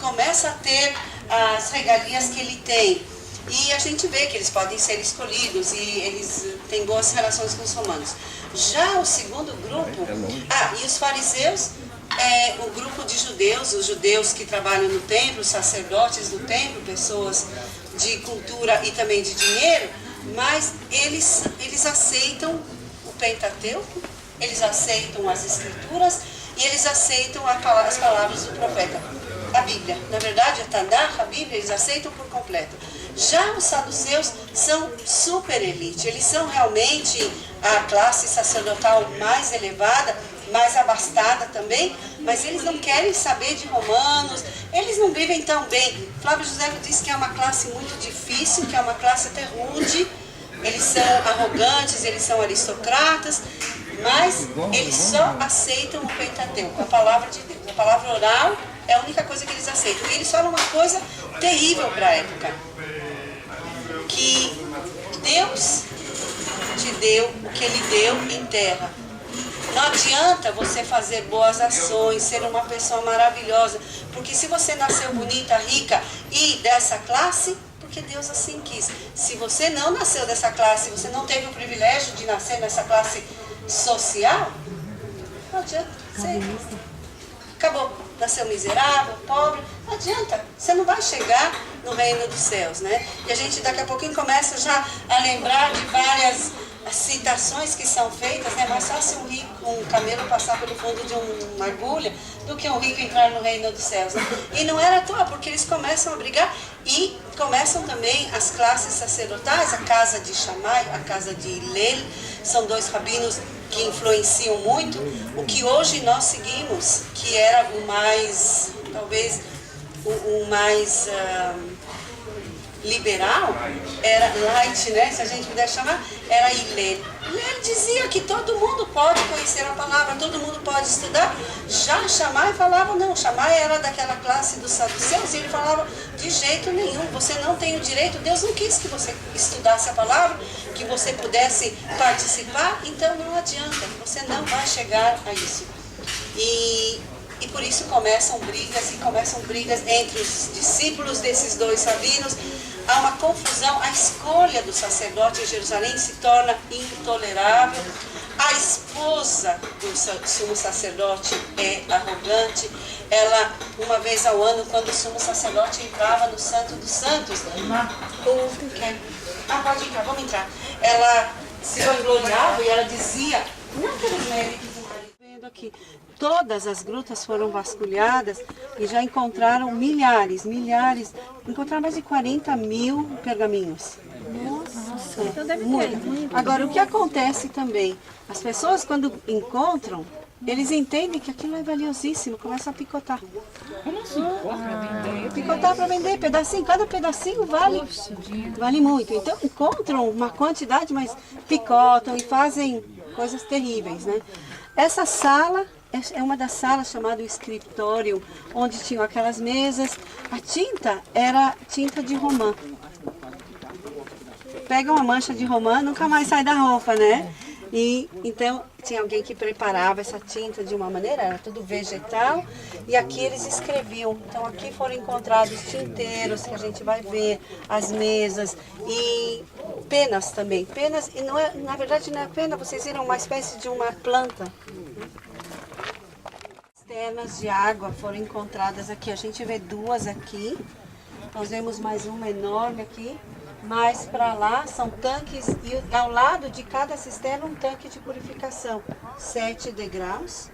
começa a ter as regalias que ele tem. E a gente vê que eles podem ser escolhidos e eles têm boas relações com os romanos. Já o segundo grupo, e os fariseus, o grupo de judeus, os judeus que trabalham no templo, os sacerdotes do templo, pessoas de cultura e também de dinheiro, mas eles aceitam o Pentateuco, eles aceitam as Escrituras e eles aceitam as palavras do profeta, a Bíblia. Na verdade, a Tanakh, a Bíblia, eles aceitam por completo. Já os saduceus são super elite, eles são realmente a classe sacerdotal mais elevada, mais abastada também, mas eles não querem saber de romanos, eles não vivem tão bem. Flávio José disse que é uma classe muito difícil, que é uma classe até rude, eles são arrogantes, eles são aristocratas, mas eles só aceitam o Pentateuco, a palavra de Deus. A palavra oral é a única coisa que eles aceitam. E eles falam uma coisa terrível para a época, que Deus te deu o que Ele deu em terra. Não adianta você fazer boas ações, ser uma pessoa maravilhosa, porque se você nasceu bonita, rica e dessa classe, porque Deus assim quis. Se você não nasceu dessa classe, você não teve o privilégio de nascer nessa classe social, não adianta. Você acabou. Nasceu miserável, pobre, não adianta. Você não vai chegar no reino dos céus, né? E a gente daqui a pouquinho começa já a lembrar de várias citações que são feitas, né? Mais fácil um camelo passar pelo fundo de uma agulha do que um rico entrar no reino dos céus, né? E não era à toa, porque eles começam a brigar e começam também as classes sacerdotais, a casa de Shammai, a casa de Hillel, são dois rabinos que influenciam muito o que hoje nós seguimos, que era o mais, talvez, o mais liberal, era light, né? Se a gente puder chamar, era Hillel. Hillel dizia que todo mundo pode conhecer a palavra, todo mundo pode estudar. Já Shammai falava, não, Shammai era daquela classe dos saduceus, e ele falava, de jeito nenhum, você não tem o direito, Deus não quis que você estudasse a palavra, que você pudesse participar, então não adianta, você não vai chegar a isso. E por isso começam brigas entre os discípulos desses dois rabinos. Há uma confusão, a escolha do sacerdote em Jerusalém se torna intolerável. A esposa do sumo sacerdote é arrogante. Ela, uma vez ao ano, quando o sumo sacerdote entrava no Santo dos Santos, pode entrar, vamos entrar. Ela se vangloriava e ela dizia, não pelos méritos. Aqui. Todas as grutas foram vasculhadas e já encontraram milhares, encontraram mais de 40 mil pergaminhos. Nossa, então deve ter muito. Agora, o que acontece também? As pessoas, quando encontram, eles entendem que aquilo é valiosíssimo, começam a picotar. Como assim? Picotar para vender, pedacinho, cada pedacinho vale muito. Então, encontram uma quantidade, mas picotam e fazem coisas terríveis, né? Essa sala é uma das salas chamada escritório, onde tinham aquelas mesas. A tinta era tinta de romã. Pega uma mancha de romã, nunca mais sai da roupa, né? E então tinha alguém que preparava essa tinta de uma maneira, era tudo vegetal, e aqui eles escreviam. Então aqui foram encontrados tinteiros, que a gente vai ver, as mesas, e penas também. Penas, e não é, na verdade não é pena, vocês viram uma espécie de uma planta. Cisternas de água foram encontradas aqui, a gente vê duas aqui, nós vemos mais uma enorme aqui. Mais para lá são tanques, e ao lado de cada cisterna um tanque de purificação. 7 degraus,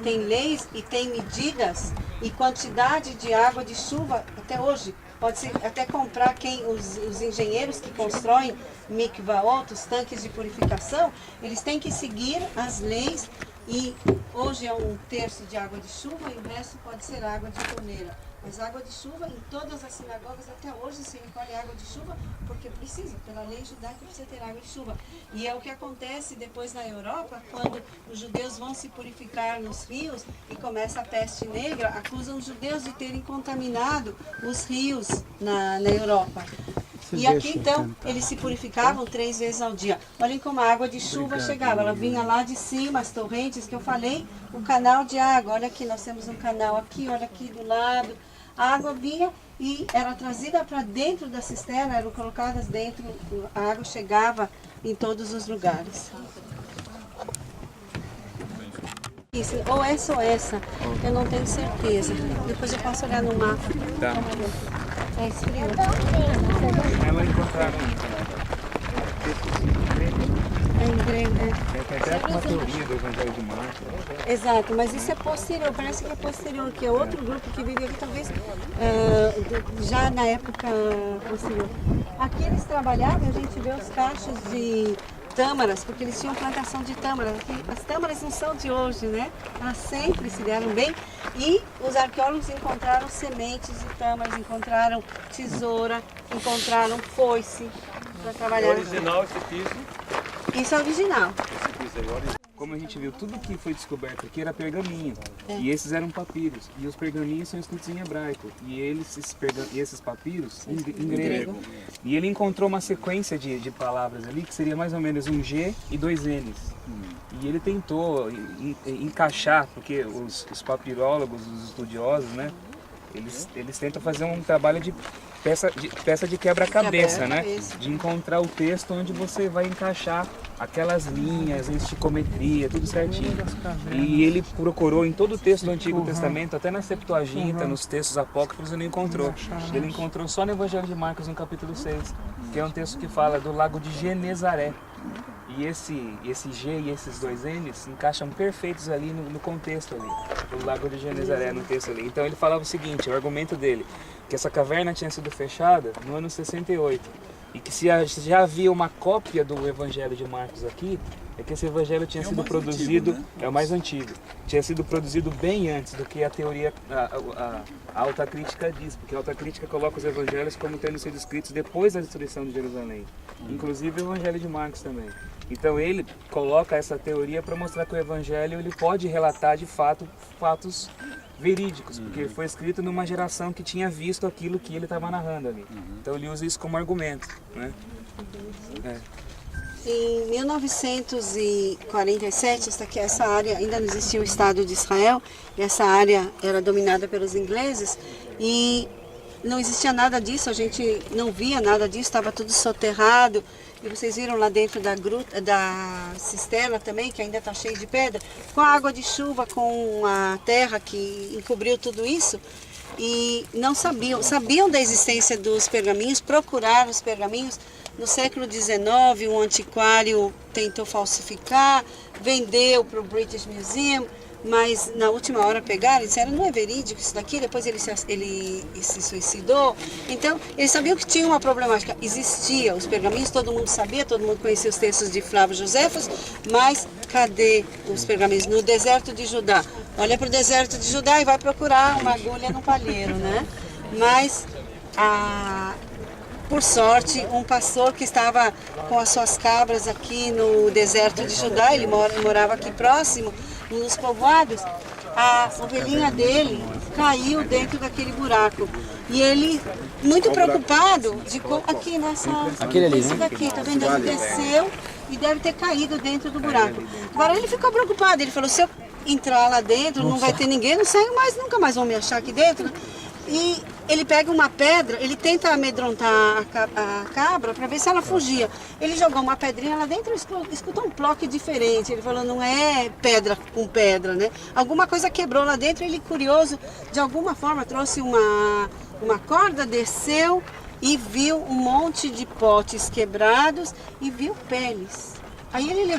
tem leis e tem medidas e quantidade de água de chuva até hoje. Pode-se até comprar os engenheiros que constroem mikvaot, os tanques de purificação, eles têm que seguir as leis. E hoje é 1/3 de água de chuva e o resto pode ser água de torneira. Mas água de chuva, em todas as sinagogas até hoje se recolhe água de chuva, porque precisa, pela lei judaica precisa ter água de chuva. E é o que acontece depois na Europa, quando os judeus vão se purificar nos rios e começa a peste negra, acusam os judeus de terem contaminado os rios na Europa. E aqui então eles se purificavam 3 vezes ao dia. Olhem como a água de chuva chegava, ela vinha lá de cima, as torrentes que eu falei, o canal de água. Olha aqui, nós temos um canal aqui, olha aqui do lado. A água vinha e era trazida para dentro da cisterna, eram colocadas dentro, a água chegava em todos os lugares. Isso, ou essa, eu não tenho certeza. Depois eu posso olhar no mapa. Tá. É esfrio. Ela encontraram Em grego, tem até uma teoria do Evangelho de Marcos. Exato, mas isso é posterior, parece que é posterior, que é outro grupo que vive aqui, talvez já na época posterior. Aqui eles trabalhavam, a gente vê os cachos de tâmaras, porque eles tinham plantação de tâmaras. As tâmaras não são de hoje, né? Elas sempre se deram bem. E os arqueólogos encontraram sementes de tâmaras, encontraram tesoura, encontraram foice para trabalhar. É original esse piso? Isso é original. Esse piso aí é original. Como a gente viu, tudo que foi descoberto aqui era pergaminho. E esses eram papiros. E os pergaminhos são escritos em hebraico. E esses papiros em grego. E ele encontrou uma sequência de palavras ali que seria mais ou menos um G e 2 N's. E ele tentou encaixar, porque os papirólogos, os estudiosos, né? Eles tentam fazer um trabalho de peça de quebra-cabeça, né? De encontrar o texto onde você vai encaixar aquelas linhas, esticometria, tudo certinho. E ele procurou em todo o texto do Antigo Testamento, até na Septuaginta, nos textos apócrifos, ele não encontrou. Ele encontrou só no Evangelho de Marcos, no capítulo 6, que é um texto que fala do lago de Genezaré. E esse G e esses 2 N's encaixam perfeitos ali no contexto ali, do lago de Genezaré, no texto ali. Então ele falava o seguinte, o argumento dele, que essa caverna tinha sido fechada no ano 68, e que se já havia uma cópia do Evangelho de Marcos aqui, é que esse evangelho tinha sido produzido, antigo, né? É o mais antigo, tinha sido produzido bem antes do que a teoria, a alta crítica diz, porque a alta crítica coloca os evangelhos como tendo sido escritos depois da destruição de Jerusalém, inclusive o Evangelho de Marcos também. Então ele coloca essa teoria para mostrar que o evangelho ele pode relatar de fato fatos verídicos, porque foi escrito numa geração que tinha visto aquilo que ele estava narrando ali. Então ele usa isso como argumento, né? Em 1947, essa área ainda não existia o Estado de Israel, e essa área era dominada pelos ingleses e não existia nada disso, a gente não via nada disso, estava tudo soterrado. E vocês viram lá dentro da gruta, da cisterna também, que ainda está cheio de pedra, com a água de chuva, com a terra que encobriu tudo isso. E não sabiam da existência dos pergaminhos, procuraram os pergaminhos. No século XIX, um antiquário tentou falsificar, vendeu para o British Museum, mas na última hora pegaram e disseram, não é verídico isso daqui, depois ele se suicidou. Então, eles sabiam que tinha uma problemática, existia os pergaminhos, todo mundo sabia, todo mundo conhecia os textos de Flávio Josefos, mas cadê os pergaminhos? No deserto de Judá. Olha para o deserto de Judá e vai procurar uma agulha no palheiro, né? Mas, por sorte, um pastor que estava com as suas cabras aqui no deserto de Judá, ele morava aqui próximo, nos povoados, a ovelhinha dele caiu dentro daquele buraco. E ele, muito preocupado, aqui nessa... Aquele ali, esse daqui, tá vendo? Ele desceu e deve ter caído dentro do buraco. Agora ele ficou preocupado, ele falou, se eu entrar lá dentro, não vai ter ninguém, não saio mais, nunca mais vão me achar aqui dentro. E ele pega uma pedra, ele tenta amedrontar a cabra para ver se ela fugia. Ele jogou uma pedrinha lá dentro e escutou um ploque diferente. Ele falou, não é pedra com pedra, né? Alguma coisa quebrou lá dentro. Ele, curioso, de alguma forma trouxe uma corda, desceu e viu um monte de potes quebrados e viu peles. Aí ele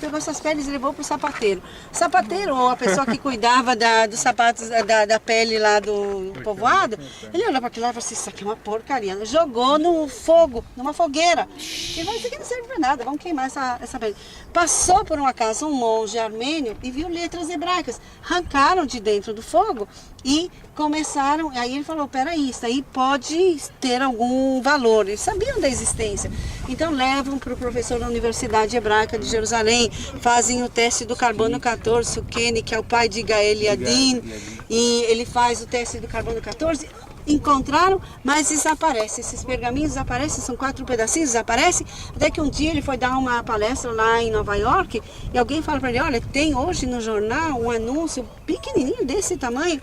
pegou essas peles e levou para o sapateiro. O sapateiro, ou a pessoa que cuidava dos sapatos, da pele lá do povoado, ele olhou para aquilo lá e falou assim, isso aqui é uma porcaria. Jogou no fogo, numa fogueira. E falou, isso aqui não serve para nada, vamos queimar essa pele. Passou por um acaso um monge armênio e viu letras hebraicas. Arrancaram de dentro do fogo e começaram, aí ele falou, peraí, isso aí pode ter algum valor. Eles sabiam da existência. Então levam para o professor da Universidade Hebraica de Jerusalém, fazem o teste do carbono 14, o Kenny, que é o pai de Gael Yadin, e ele faz o teste do carbono 14, encontraram, mas desaparece. Esses pergaminhos desaparecem, são 4 pedacinhos, desaparecem. Até que um dia ele foi dar uma palestra lá em Nova York e alguém fala para ele, olha, tem hoje no jornal um anúncio pequenininho desse tamanho,